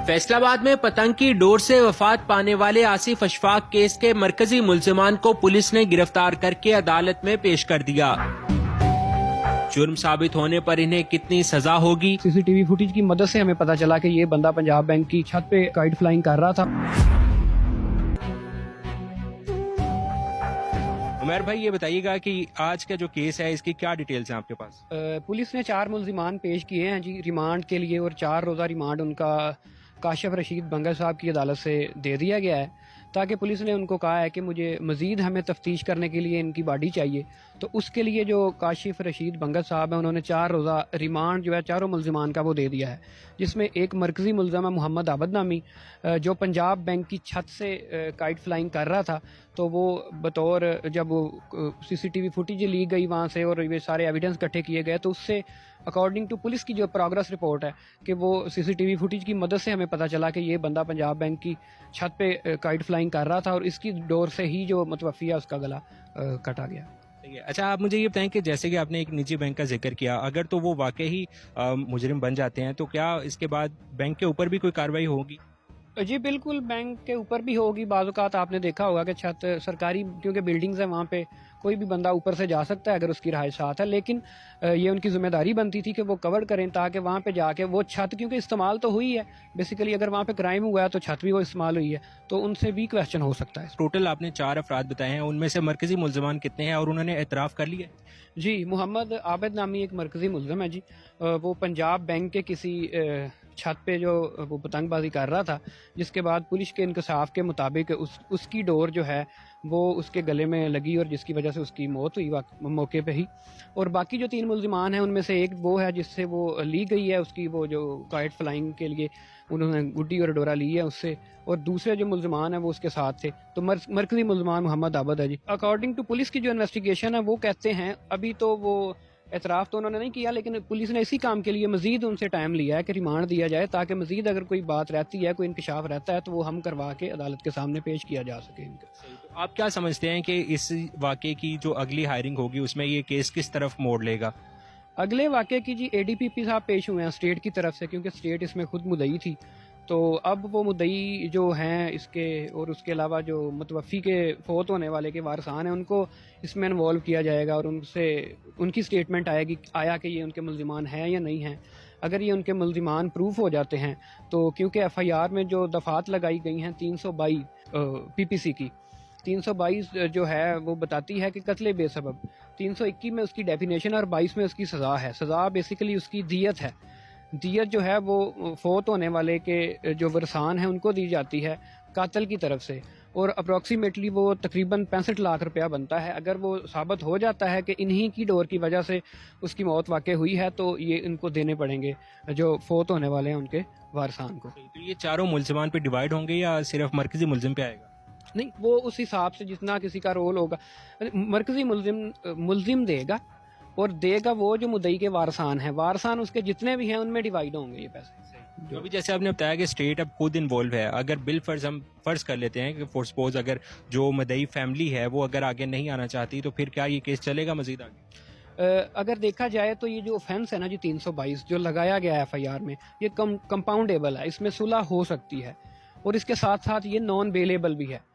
फैसलाबाद में पतंग की डोर से वफात पाने वाले आसिफ अशफाक केस के मरकजी मुल्जिमान को पुलिस ने गिरफ्तार करके अदालत में पेश कर दिया। जुर्म साबित होने पर इन्हें कितनी सजा होगी? सीसीटीवी फुटेज की मदद से हमें पता चला कि ये बंदा पंजाब बैंक की छत पे काइट फ्लाइंग कर रहा था। उमर भाई, ये बताइएगा कि आज का जो केस है इसकी क्या डिटेल्स हैं आपके पास? पुलिस ने 4 मुल्जिमान पेश किए हैं जी रिमांड के लिए, और 4 रोज़ा रिमांड उनका काशिफ रशीद बंगल साहब की अदालत से दे दिया गया है, ताकि पुलिस ने उनको कहा है कि मुझे मज़ीद हमें तफ्तीश करने के लिए इनकी बॉडी चाहिए। तो उसके लिए जो काशिफ रशीद बंगल साहब हैं उन्होंने 4 रोज़ा रिमांड जो है चारों मुल्जिमान का वो दे दिया है, जिसमें एक मरकज़ी मुल्ज़म है मोहम्मद आबद नामी, जो पंजाब बैंक की छत से काइट फ्लाइंग कर रहा था। तो वो बतौर जब सीसीटीवी फुटेज ली गई वहाँ से और ये सारे एविडेंस इकट्ठे किए गए, तो उससे अकॉर्डिंग टू पुलिस की जो प्रोग्रेस रिपोर्ट है कि वो सीसीटीवी फुटेज की मदद से हमें पता चला कि ये बंदा पंजाब बैंक की छत पे काइट फ्लाइंग कर रहा था और इसकी डोर से ही जो मुतवफ़ी है उसका गला कटा गया। अच्छा, आप मुझे ये बताएं कि जैसे कि आपने एक निजी बैंक का जिक्र किया, अगर तो वो वाकई ही मुजरिम बन जाते हैं तो क्या इसके बाद बैंक के ऊपर भी कोई कार्रवाई होगी? जी बिल्कुल, बैंक के ऊपर भी होगी। बाज़ औक़ात आपने देखा होगा कि छत सरकारी, क्योंकि बिल्डिंग्स हैं वहाँ पे कोई भी बंदा ऊपर से जा सकता है अगर उसकी रहायश साथ है, लेकिन ये उनकी ज़िम्मेदारी बनती थी कि वो कवर करें ताकि वहाँ पे जाके वो छत, क्योंकि इस्तेमाल तो हुई है बेसिकली, अगर वहाँ पे क्राइम हुआ है तो छत भी वो इस्तेमाल हुई है, तो उनसे भी क्वेश्चन हो सकता है। टोटल आपने 4 अफराद बताए हैं, उनमें से मरकजी मुल्जिमान कितने हैं और उन्होंने एतराफ़ कर लिया? जी, मोहम्मद आबिद नामी एक मरकज़ी मुल्ज़िम है जी। वो पंजाब बैंक के किसी छत पे जो वो पतंगबाजी कर रहा था, जिसके बाद पुलिस के इंकशाफ के मुताबिक उसकी डोर जो है वो उसके गले में लगी और जिसकी वजह से उसकी मौत हुई मौके पे ही। और बाकी जो 3 मुल्जिमान हैं उनमें से एक वो है जिससे वो ली गई है, उसकी वो जो काइट फ्लाइंग के लिए उन्होंने गुड्डी और डोरा ली है उससे, और दूसरे जो मुल्जिमान हैं वो उसके साथ थे। तो मरकज़ी मुल्जिमान मोहम्मद आबद है जी। अकॉर्डिंग टू पुलिस की जो इन्वेस्टिगेशन है वो कहते हैं, अभी तो वो एतराफ़ तो उन्होंने नहीं किया, लेकिन पुलिस ने इसी काम के लिए मज़ीद उनसे टाइम लिया है कि रिमांड दिया जाए, ताकि मज़ीद अगर कोई बात रहती है, कोई इंकशाफ रहता है तो वो हम करवा के अदालत के सामने पेश किया जा सके इनका। आप क्या समझते हैं कि इस वाक़े की जो अगली हायरिंग होगी उसमें ये केस किस तरफ मोड़ लेगा? अगले वाक़े की जी ADPP साहब पेश हुए हैं स्टेट की तरफ से, क्योंकि स्टेट इसमें खुद मुद्दई थी। तो अब वो मुद्दई जो हैं इसके, और उसके अलावा जो मुतवफ़ी के फ़ौत होने वाले के वारसान हैं उनको इसमें इन्वॉल्व किया जाएगा और उनसे उनकी स्टेटमेंट आया कि ये उनके मुल्जिमान हैं या नहीं हैं। अगर ये उनके मुल्जिमान प्रूफ हो जाते हैं तो, क्योंकि FIR में जो दफ़ात लगाई गई हैं 322 PPC की, 322 जो है वो बताती है कि कत्ल बेसबब, 321 में उसकी डेफिनेशन और 22 में उसकी सज़ा है। सज़ा बेसिकली उसकी दियत है। दियत जो है वो फौत होने वाले के जो वरसान हैं उनको दी जाती है कातिल की तरफ से, और अप्रॉक्सीमेटली वो तकरीबन 65 लाख रुपया बनता है। अगर वो साबित हो जाता है कि इन्हीं की डोर की वजह से उसकी मौत वाक़ई हुई है तो ये इनको देने पड़ेंगे जो फौत होने वाले हैं उनके वारसान को। तो ये चारों मुल्जिमान पे डिवाइड होंगे या सिर्फ मरकजी मुल्जिम पे आएगा? नहीं, वो उस हिसाब से जितना किसी का रोल होगा मरकजी मुल्जिम देगा, और देगा वो जो मुद्दई के वारसान हैं, वारसान उसके जितने भी हैं उनमें डिवाइड होंगे ये पैसे। जो भी जैसे आपने बताया कि स्टेट अब खुद इन्वॉल्व है, अगर बिल फर्ज हम फर्ज कर लेते हैं कि फॉर सपोज अगर जो मदई फैमिली है वो अगर आगे नहीं आना चाहती तो फिर क्या ये केस चलेगा मजीद आगे? अगर देखा जाए तो ये जो ऑफेंस है ना जी 322 जो लगाया गया है FIR में, ये कंपाउंडेबल है, इसमें सुलह हो सकती है, और इसके साथ साथ ये नॉन बेलेबल भी है।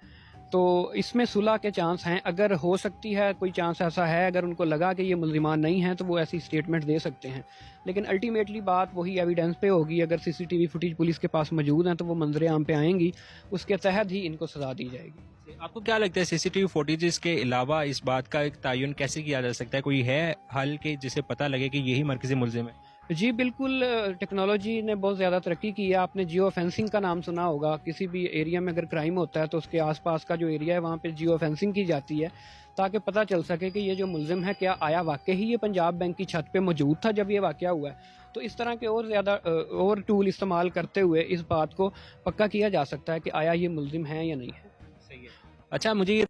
तो इसमें सुलह के चांस हैं, अगर हो सकती है कोई चांस ऐसा है, अगर उनको लगा कि ये मुल्जिमान नहीं हैं तो वो ऐसी स्टेटमेंट दे सकते हैं, लेकिन अल्टीमेटली बात वही एविडेंस पे होगी। अगर CCTV फुटेज पुलिस के पास मौजूद हैं तो वो मंजर आम पे आएंगी, उसके तहत ही इनको सजा दी जाएगी। आपको क्या लगता है CCTV फुटेज के अलावा इस बात का एक तयन कैसे किया जा सकता है? कोई है हल के जिससे पता लगे कि यही मरकजी मुल्जिम है? जी बिल्कुल, टेक्नोलॉजी ने बहुत ज़्यादा तरक्की की है। आपने जियो फेंसिंग का नाम सुना होगा। किसी भी एरिया में अगर क्राइम होता है तो उसके आसपास का जो एरिया है वहाँ पे जियो फेंसिंग की जाती है, ताकि पता चल सके कि ये जो मुल्जिम है क्या आया वाकई ही ये पंजाब बैंक की छत पे मौजूद था जब ये वाक़या हुआ है। तो इस तरह के और ज़्यादा और टूल इस्तेमाल करते हुए इस बात को पक्का किया जा सकता है कि आया ये मुल्जिम है या नहीं है। सही है। अच्छा, मुझे